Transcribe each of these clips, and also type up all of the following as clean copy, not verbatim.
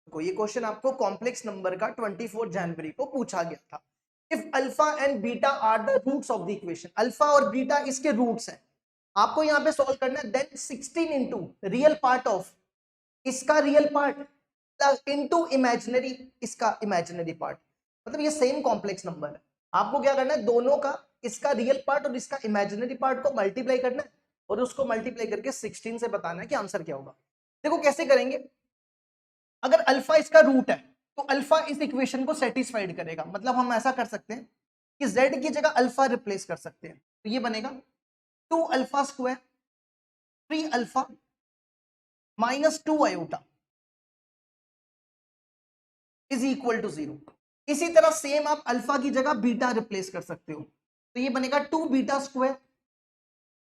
को ये क्वेश्चन आपको कॉम्प्लेक्स नंबर का 24 जनवरी को पूछा गया था। If alpha and beta are the roots of the equation, alpha और बीटा इसके रूट्स हैं, आपको यहाँ पे सॉल्व करना है। Then 16 into real part of इसका real part plus into imaginary इसका इमेजिनरी पार्ट, मतलब ये सेम कॉम्प्लेक्स नंबर है। आपको क्या करना है, दोनों का इसका रियल पार्ट और इसका इमेजिनरी पार्ट को मल्टीप्लाई करना है और उसको मल्टीप्लाई करके 16 से बताना है कि आंसर क्या होगा। देखो कैसे करेंगे, अगर अल्फा इसका रूट है तो अल्फा इस इक्वेशन को सेटिस्फाइड करेगा, मतलब हम ऐसा कर सकते हैं कि z की जगह अल्फा रिप्लेस कर सकते हैं। तो ये बनेगा 2 alpha square 3 alpha minus 2 iota is equal to 0। इसी तरह सेम आप अल्फा की जगह बीटा रिप्लेस कर सकते हो, तो ये बनेगा 2 beta square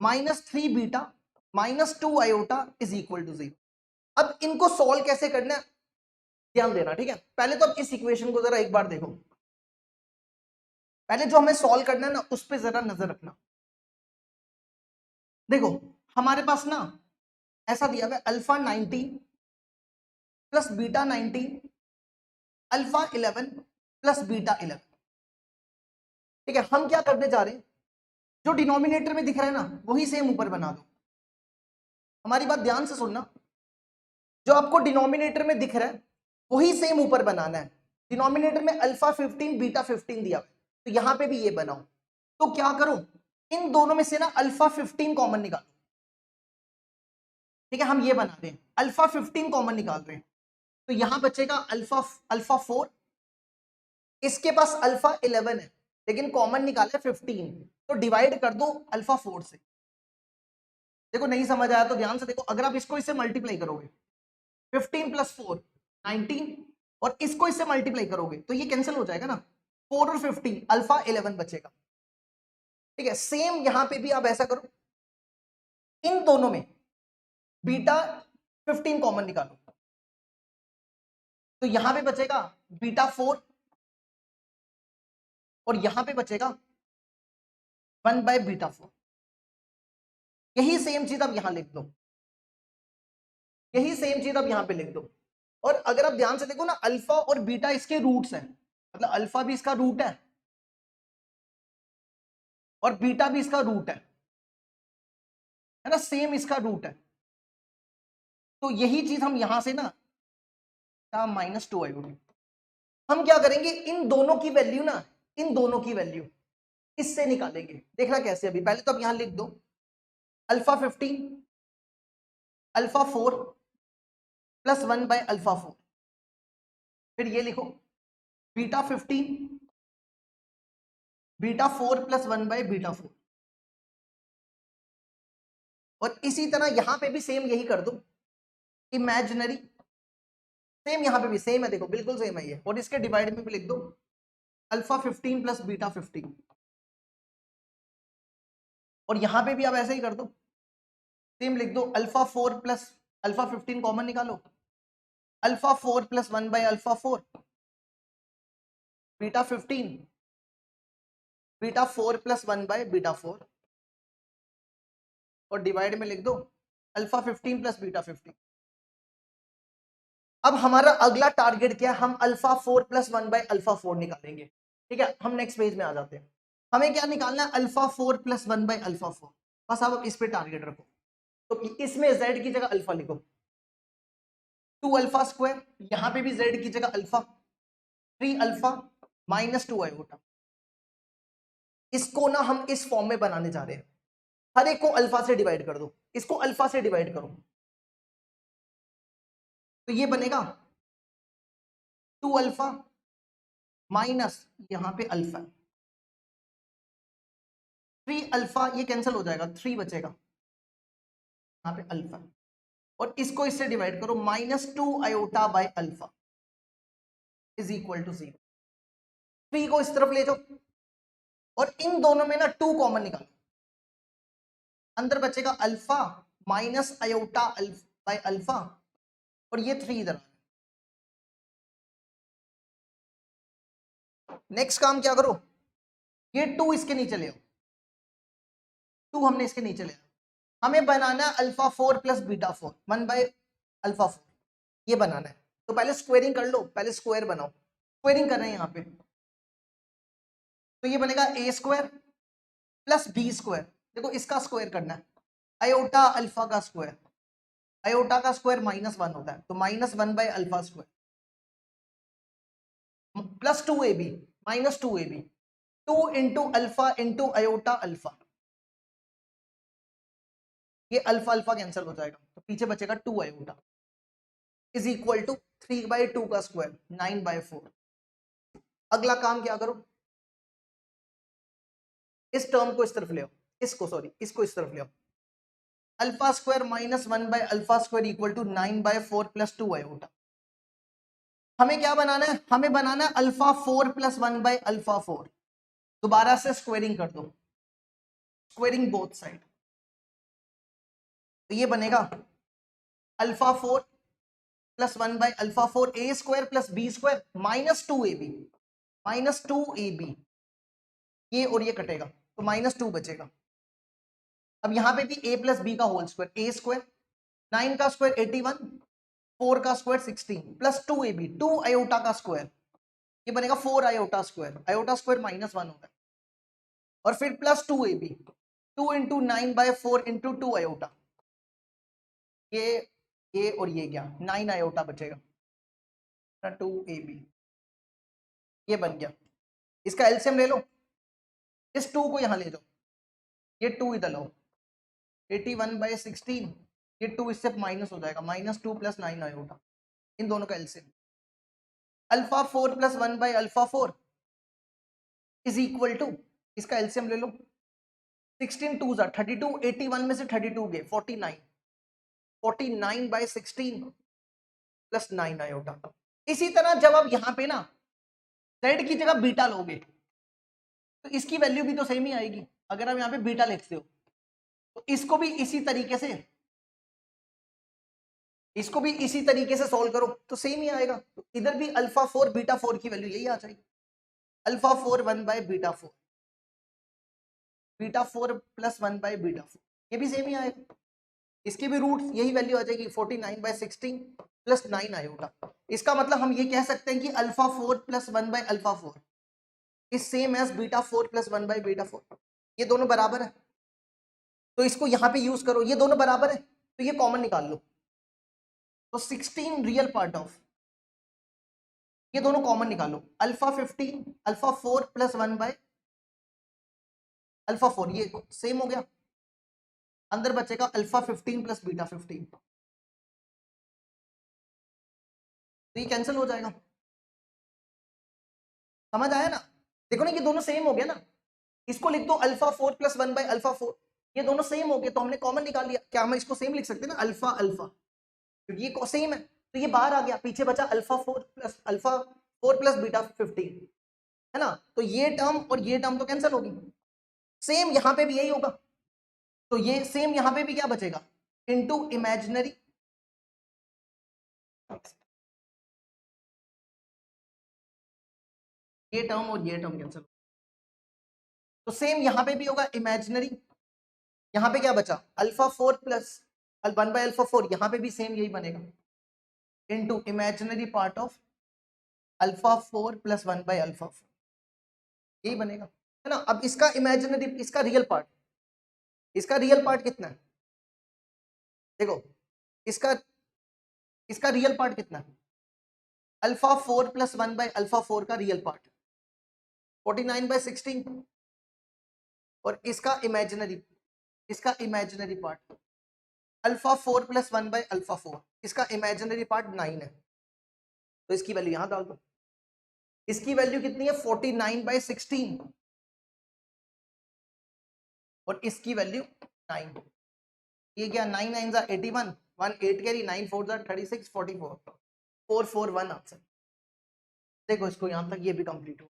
minus 3 beta minus 2 iota is equal to 0। अब इनको सॉल्व कैसे करना है ध्यान देना, ठीक है। पहले तो अब इस इक्वेशन को जरा एक बार देखो, पहले जो हमें सॉल्व करना है ना उस पर जरा नजर रखना। देखो हमारे पास ना ऐसा दिया हुआ है alpha 19 plus beta 19 alpha 11 plus beta 11, ठीक है। हम क्या करने जा रहे हैं, जो डिनोमिनेटर में दिख रहा है ना वही सेम ऊपर बना दो। हमारी बात ध्यान से सुनना, जो आपको डिनोमिनेटर में दिख रहा है वही सेम ऊपर बनाना है। डिनोमिनेटर में अल्फा 15 बीटा 15 दिया, तो यहां पे भी ये बनाओ। तो क्या करो, इन दोनों में से ना अल्फा 15 कॉमन निकालो, ठीक है। हम ये बना रहे हैं अल्फा 15 कॉमन निकाल रहे हैं, तो यहां बचेगा अल्फा 4, इसके पास अल्फा 11 है लेकिन कॉमन निकाला है 15, तो डिवाइड कर दो अल्फा 4 से। देखो नहीं समझ आया तो ध्यान से देखो, अगर आप इसको इससे मल्टीप्लाई करोगे 15 प्लस 4 19 और इसको इससे मल्टीप्लाई करोगे तो ये कैंसिल हो जाएगा ना, 4 और 15 अल्फा 11 बचेगा, ठीक है। सेम यहां पे भी आप ऐसा करो, इन दोनों में बीटा 15 कॉमन निकालो, तो यहां पे बचेगा बीटा 4 और यहां पे बचेगा 1 बाय बीटा 4। यही सेम चीज आप यहां लिख दो, यही सेम चीज आप यहां पे लिख दो। और अगर आप ध्यान से देखो ना अल्फा और बीटा इसके रूट्स हैं, मतलब अल्फा भी इसका रूट है और बीटा भी इसका रूट है ना, सेम इसका रूट है। तो यही चीज हम यहां से ना -2 आएगी। हम क्या करेंगे, इन दोनों की वैल्यू ना, इन दोनों की वैल्यू इससे निकालेंगे। देखना कैसे, अभी पहले तो आप यहां लिख दो alpha 15 alpha 4 plus 1 by alpha 4, फिर ये लिखो beta 15 beta 4 plus 1 by beta 4, और इसी तरह यहां पे भी सेम यही कर दो इमेजिनरी, सेम यहां पे भी सेम है, देखो बिल्कुल सेम है ये, और इसके डिवाइड में भी लिख दो अल्फा 15 प्लस बीटा 15, और यहां पे भी आप ऐसे ही कर दो, सेम लिख दो अल्फा 4 प्लस अल्फा 15 कॉमन निकालो, alpha 4 plus 1 by alpha 4 beta 15 beta 4 plus 1 by beta 4, और डिवाइड में लिख दो अल्फा 15 प्लस बीटा 15। अब हमारा अगला टारगेट क्या है, हम अल्फा 4 प्लस 1 बाय अल्फा 4 निकालेंगे, ठीक है। हम नेक्स्ट पेज में आ जाते हैं, हमें क्या निकालना है अल्फा 4 प्लस 1 बाय अल्फा 4, बस आप इस पे टारगेट रखो। तो इसमें z की जगह अल्फा लिखो 2 अल्फा स्क्वायर, यहां पे भी z की जगह अल्फा 3 अल्फा माइनस 2 आयोटा। इसको ना हम इस फॉर्म में बनाने जा रहे हैं, हर एक को अल्फा से डिवाइड कर दो, इसको अल्फा से डिवाइड करो, तो ये बनेगा 2 अल्फा माइनस यहां पे अल्फा 3 अल्फा, ये कैंसिल हो जाएगा 3 बचेगा यहाँ पे अल्फा, और इसको इससे डिवाइड करो -2 iota by alpha is equal to 0। 3 को इस तरफ ले जाओ और इन दोनों में ना 2 कॉमन निकालो, अंदर बचेगा alpha minus iota by alpha, और ये 3 इधर। नेक्स्ट काम क्या करो, ये 2 इसके नीचे ले आओ, 2 हमने इसके नीचे ले आओ, हमें बनाना है alpha 4 plus beta 4 1 by alpha 4, ये बनाना है। तो पहले स्क्वेयरिंग कर लो, पहले स्क्वायर बनाओ, स्क्वेयरिंग कर रहे हैं यहाँ पे, तो ये बनेगा ए स्क्वायर प्लस बी स्क्वायर। देखो इसका स्क्वायर करना है, आयोटा अल्फा का स्क्वायर, आयोटा का स्क्वायर -1 होता है, तो -1 by alpha square plus 2ab -2ab, 2 into alpha into iota alpha, ये अल्फा अल्फा कैंसिल हो जाएगा, तो पीछे बचेगा 2 आयोटा इज इक्वल टू 3/2 का स्क्वायर 9/4। अगला काम क्या करो, इस टर्म को इस तरफ ले आओ, इसको सॉरी इसको इस तरफ ले आओ, alpha square -1 by alpha square equal to 9/4 plus 2 iota. हमें क्या बनाना है, हमें बनाना है अल्फा 4 प्लस 1 बाय अल्फा 4। दोबारा से स्क्वेयरिंग कर दो, स्क्वेयरिंग बोथ साइड, तो ये बनेगा alpha 4 plus 1 by alpha 4 a square plus b square -2ab, ये और ये कटेगा तो -2 बचेगा। अब यहाँ पे भी a प्लस बी का होल स्क्वायर, ए स्क्वायर 9 का स्क्वायर 81, 4 का स्क्वायर 16 प्लस 2ab, 2 आयोटा का स्क्वायर, ये बनेगा 4 आयोटा स्क्वायर, आयोटा स्क्वायर -1 होता है, और फिर plus 2ab, 2 into 9/4 into 2 iota, ये और ये क्या 9 आयोटा बचेगा, 2ab, ये बन गया। इसका एलसीएम ले लो, इस 2 को यहां ले जाओ, ये 2 इधर लो, 81/16, ये 2 इससे माइनस हो जाएगा, -2 प्लस 9 आयोटा, इन दोनों का LCM alpha 4 plus 1 by alpha 4 is equal to, इसका एलसीएम ले लो, 16 2 32, 81 में से 32 गए 49, 49/16 प्लस 9 आयोटा। इसी तरह जब आप यहाँ पे ना z की जगह बीटा लोगे तो इसकी वैल्यू भी तो सेम ही आएगी। अगर आप यहाँ पे बीटा लिखते हो तो इसको भी इसी तरीके से, इसको भी इसी तरीके से सॉल्व करो तो सेम ही आएगा। तो इधर भी अल्फा 4 बीटा 4 की वैल्यू यही आ जाएगी, alpha 4 1 by beta 4, beta 4 plus 1 by beta 4, ये भी सेम ही आएगा। इसकी भी रूट यही वैल्यू आ जाएगी 49/16 प्लस 9 आयोटा। इसका मतलब हम ये कह सकते हैं कि alpha 4 plus 1 by alpha 4 is same as beta 4 plus 1 by beta 4, ये दोनों बराबर है, तो इसको यहां पे यूज करो, ये दोनों बराबर है तो ये कॉमन निकाल लो, तो 16 रियल पार्ट ऑफ, ये दोनों कॉमन निकालो, alpha 15 alpha 4 plus 1 by alpha 4, ये सेम हो गया, अंदर बचेगा अल्फा 15 प्लस बीटा 15, तो ये कैंसिल हो जाएगा। समझ आया ना, देखो ना ये दोनों सेम हो गया ना, इसको लिख दो अल्फा 4 प्लस 1 बाय अल्फा 4, ये दोनों सेम हो गए तो हमने कॉमन निकाल लिया। क्या हम इसको सेम लिख सकते हैं ना, अल्फा अल्फा, क्योंकि ये सेम है तो ये बाहर आ गया, पीछे बचा अल्फा 4 प्लस बीटा 15, है ना, तो ये टर्म और ये टर्म तो कैंसिल होगी, सेम यहां पे भी यही होगा, तो ये सेम यहां पे भी क्या बचेगा, इनटू इमेजिनरी, ये टर्म और ये टर्म कैंसिल, तो सेम यहां पे भी होगा इमेजिनरी, यहां पे क्या बचा अल्फा 4 प्लस 1 बाय अल्फा 4, यहां पे भी सेम यही बनेगा, into imaginary part of alpha 4 plus 1 by alpha 4, यही बनेगा, है ना। अब इसका इमेजिनरी, इसका रियल पार्ट, इसका रियल पार्ट कितना है, देखो इसका इसका रियल पार्ट कितना है, अल्फा 4 प्लस 1 बाय अल्फा 4 का रियल पार्ट 49/16, और इसका imaginary part alpha 4 plus 1 by alpha 4, इसका इमेजिनरी पार्ट 9 है, तो इसकी वैल्यू यहां डाल दो, इसकी वैल्यू कितनी है 49/16 और इसकी वैल्यू 9, ये क्या 9 9 जा 81, 1 8 कैरी, 9 4 जा 36, 44, 441 आंसर। देखो इसको यहां तक ये भी कंप्लीट हो,